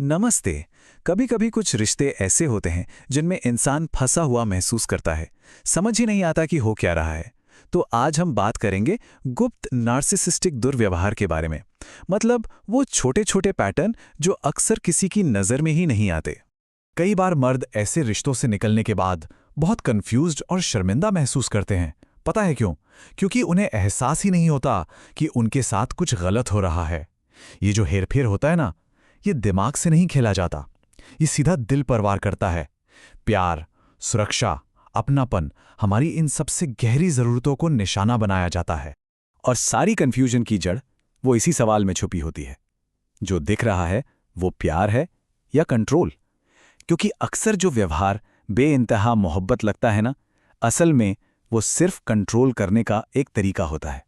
नमस्ते। कभी कभी कुछ रिश्ते ऐसे होते हैं जिनमें इंसान फंसा हुआ महसूस करता है। समझ ही नहीं आता कि हो क्या रहा है। तो आज हम बात करेंगे गुप्त नार्सिसिस्टिक दुर्व्यवहार के बारे में। मतलब वो छोटे छोटे पैटर्न जो अक्सर किसी की नज़र में ही नहीं आते। कई बार मर्द ऐसे रिश्तों से निकलने के बाद बहुत कंफ्यूज्ड और शर्मिंदा महसूस करते हैं। पता है क्यों? क्योंकि उन्हें एहसास ही नहीं होता कि उनके साथ कुछ गलत हो रहा है। ये जो हेरफेर होता है ना, ये दिमाग से नहीं खेला जाता। ये सीधा दिल पर वार करता है। प्यार, सुरक्षा, अपनापन, हमारी इन सबसे गहरी जरूरतों को निशाना बनाया जाता है। और सारी कन्फ्यूजन की जड़ वो इसी सवाल में छुपी होती है। जो दिख रहा है वो प्यार है या कंट्रोल। क्योंकि अक्सर जो व्यवहार बेइंतहा मोहब्बत लगता है ना, असल में वो सिर्फ कंट्रोल करने का एक तरीका होता है।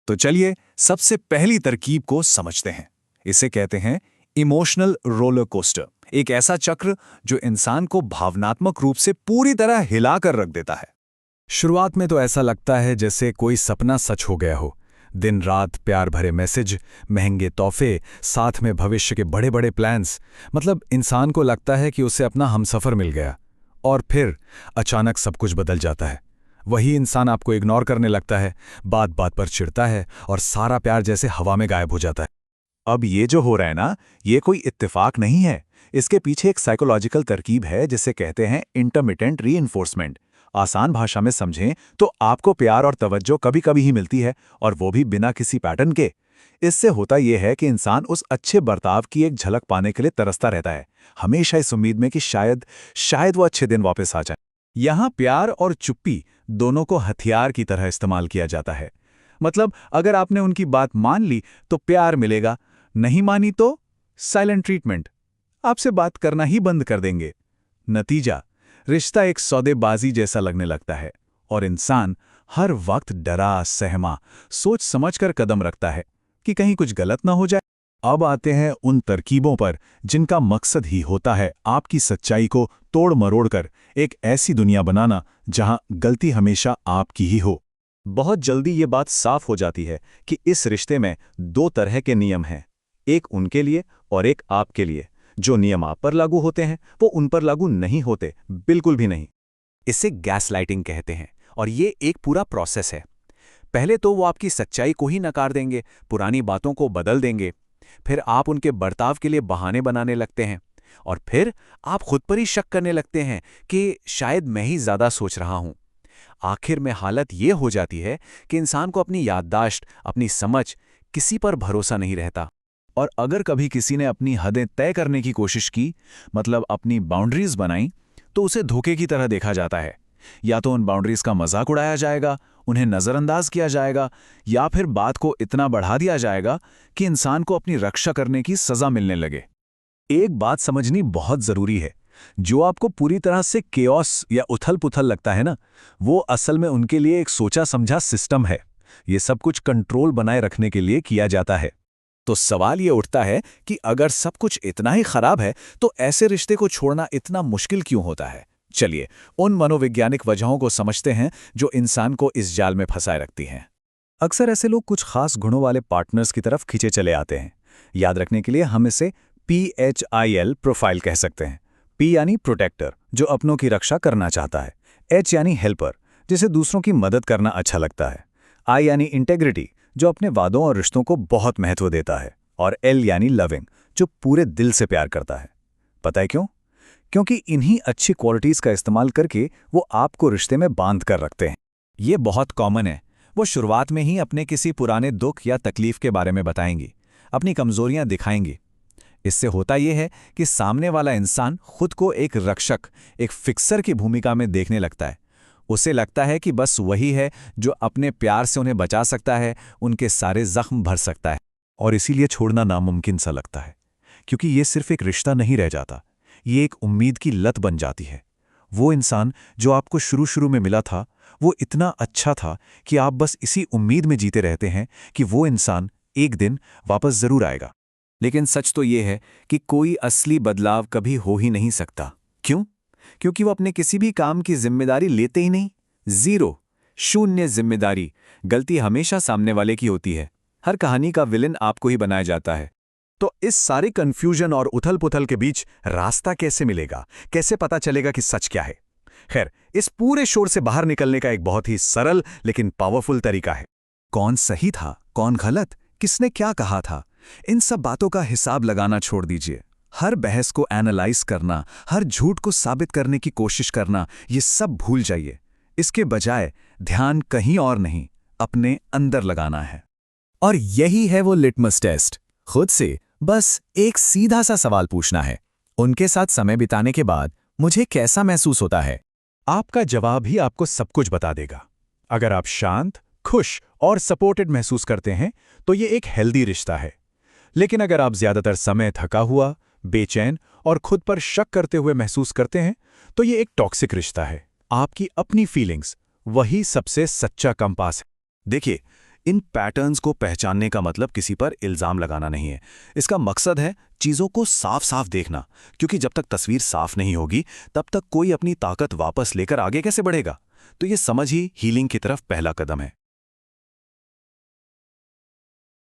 तो चलिए सबसे पहली तरकीब को समझते हैं। इसे कहते हैं इमोशनल रोलर कोस्टर। एक ऐसा चक्र जो इंसान को भावनात्मक रूप से पूरी तरह हिलाकर रख देता है। शुरुआत में तो ऐसा लगता है जैसे कोई सपना सच हो गया हो। दिन रात प्यार भरे मैसेज, महंगे तोहफे, साथ में भविष्य के बड़े बड़े प्लान्स। मतलब इंसान को लगता है कि उसे अपना हमसफर मिल गया। और फिर अचानक सब कुछ बदल जाता है। वही इंसान आपको इग्नोर करने लगता है, बात बात पर चिढ़ता है और सारा प्यार जैसे हवा में गायब हो जाता है। अब ये जो हो रहा है ना, ये कोई इत्तेफाक नहीं है। इसके पीछे एक साइकोलॉजिकल तरकीब है जिसे कहते हैं इंटरमिटेंट रीइंफोर्समेंट। आसान भाषा में समझें तो आपको प्यार और तवज्जो कभी कभी ही मिलती है, और वो भी बिना किसी पैटर्न के। इससे होता यह है कि इंसान उस अच्छे बर्ताव की एक झलक पाने के लिए तरसता रहता है, हमेशा इस उम्मीद में कि शायद शायद वो अच्छे दिन वापस आ जाए। यहाँ प्यार और चुप्पी दोनों को हथियार की तरह इस्तेमाल किया जाता है। मतलब अगर आपने उनकी बात मान ली तो प्यार मिलेगा, नहीं मानी तो साइलेंट ट्रीटमेंट। आपसे बात करना ही बंद कर देंगे। नतीजा, रिश्ता एक सौदेबाजी जैसा लगने लगता है और इंसान हर वक्त डरा सहमा सोच समझकर कदम रखता है कि कहीं कुछ गलत ना हो जाए। अब आते हैं उन तरकीबों पर जिनका मकसद ही होता है आपकी सच्चाई को तोड़ मरोड़ कर एक ऐसी दुनिया बनाना जहां गलती हमेशा आपकी ही हो। बहुत जल्दी ये बात साफ हो जाती है कि इस रिश्ते में दो तरह के नियम हैं, एक उनके लिए और एक आपके लिए। जो नियम आप पर लागू होते हैं वो उन पर लागू नहीं होते, बिल्कुल भी नहीं। इसे गैसलाइटिंग कहते हैं और ये एक पूरा प्रोसेस है। पहले तो वो आपकी सच्चाई को ही नकार देंगे, पुरानी बातों को बदल देंगे। फिर आप उनके बर्ताव के लिए बहाने बनाने लगते हैं और फिर आप खुद पर ही शक करने लगते हैं कि शायद मैं ही ज्यादा सोच रहा हूं। आखिर में हालत ये हो जाती है कि इंसान को अपनी याददाश्त, अपनी समझ, किसी पर भरोसा नहीं रहता। और अगर कभी किसी ने अपनी हदें तय करने की कोशिश की, मतलब अपनी बाउंड्रीज बनाई, तो उसे धोखे की तरह देखा जाता है। या तो उन बाउंड्रीज का मजाक उड़ाया जाएगा, उन्हें नजरअंदाज किया जाएगा, या फिर बात को इतना बढ़ा दिया जाएगा कि इंसान को अपनी रक्षा करने की सजा मिलने लगे। एक बात समझनी बहुत जरूरी है, जो आपको पूरी तरह से केओस या उथल-पुथल लगता है ना, वो असल में उनके लिए एक सोचा समझा सिस्टम है। ये सब कुछ कंट्रोल बनाए रखने के लिए किया जाता है। तो सवाल ये उठता है कि अगर सब कुछ इतना ही खराब है तो ऐसे रिश्ते को छोड़ना इतना मुश्किल क्यों होता है? चलिए उन मनोवैज्ञानिक वजहों को समझते हैं जो इंसान को इस जाल में फंसाए रखती हैं। अक्सर ऐसे लोग कुछ खास गुणों वाले पार्टनर्स की तरफ खींचे चले आते हैं। याद रखने के लिए हम इसे PHIL प्रोफाइल कह सकते हैं। P यानी प्रोटेक्टर, जो अपनों की रक्षा करना चाहता है। H यानी हेल्पर, जिसे दूसरों की मदद करना अच्छा लगता है। I यानी इंटेग्रिटी, जो अपने वादों और रिश्तों को बहुत महत्व देता है। और L यानी लविंग, जो पूरे दिल से प्यार करता है। पता है क्यों? क्योंकि इन्हीं अच्छी क्वालिटीज का इस्तेमाल करके वो आपको रिश्ते में बांध कर रखते हैं। ये बहुत कॉमन है। वो शुरुआत में ही अपने किसी पुराने दुख या तकलीफ के बारे में बताएंगी, अपनी कमजोरियां दिखाएंगी। इससे होता यह है कि सामने वाला इंसान खुद को एक रक्षक, एक फिक्सर की भूमिका में देखने लगता है। उसे लगता है कि बस वही है जो अपने प्यार से उन्हें बचा सकता है, उनके सारे जख्म भर सकता है। और इसीलिए छोड़ना नामुमकिन सा लगता है, क्योंकि ये सिर्फ एक रिश्ता नहीं रह जाता, ये एक उम्मीद की लत बन जाती है। वो इंसान जो आपको शुरू शुरू में मिला था, वो इतना अच्छा था कि आप बस इसी उम्मीद में जीते रहते हैं कि वो इंसान एक दिन वापस जरूर आएगा। लेकिन सच तो ये है कि कोई असली बदलाव कभी हो ही नहीं सकता। क्यों? क्योंकि वो अपने किसी भी काम की जिम्मेदारी लेते ही नहीं। जीरो, शून्य जिम्मेदारी। गलती हमेशा सामने वाले की होती है। हर कहानी का विलेन आपको ही बनाया जाता है। तो इस सारी कंफ्यूजन और उथल-पुथल के बीच रास्ता कैसे मिलेगा? कैसे पता चलेगा कि सच क्या है? खैर, इस पूरे शोर से बाहर निकलने का एक बहुत ही सरल लेकिन पावरफुल तरीका है। कौन सही था, कौन गलत, किसने क्या कहा था, इन सब बातों का हिसाब लगाना छोड़ दीजिए। हर बहस को एनालाइज करना, हर झूठ को साबित करने की कोशिश करना, ये सब भूल जाइए। इसके बजाय ध्यान कहीं और नहीं, अपने अंदर लगाना है। और यही है वो लिटमस टेस्ट। खुद से बस एक सीधा सा सवाल पूछना है, उनके साथ समय बिताने के बाद मुझे कैसा महसूस होता है? आपका जवाब ही आपको सब कुछ बता देगा। अगर आप शांत, खुश और सपोर्टेड महसूस करते हैं तो ये एक हेल्दी रिश्ता है। लेकिन अगर आप ज्यादातर समय थका हुआ, बेचैन और खुद पर शक करते हुए महसूस करते हैं तो ये एक टॉक्सिक रिश्ता है। आपकी अपनी फीलिंग्स वही सबसे सच्चा कंपास है। देखिए, इन पैटर्न्स को पहचानने का मतलब किसी पर इल्जाम लगाना नहीं है। इसका मकसद है चीजों को साफ-साफ देखना, क्योंकि जब तक तस्वीर साफ नहीं होगी तब तक कोई अपनी ताकत वापस लेकर आगे कैसे बढ़ेगा। तो ये समझ ही हीलिंग की तरफ पहला कदम है।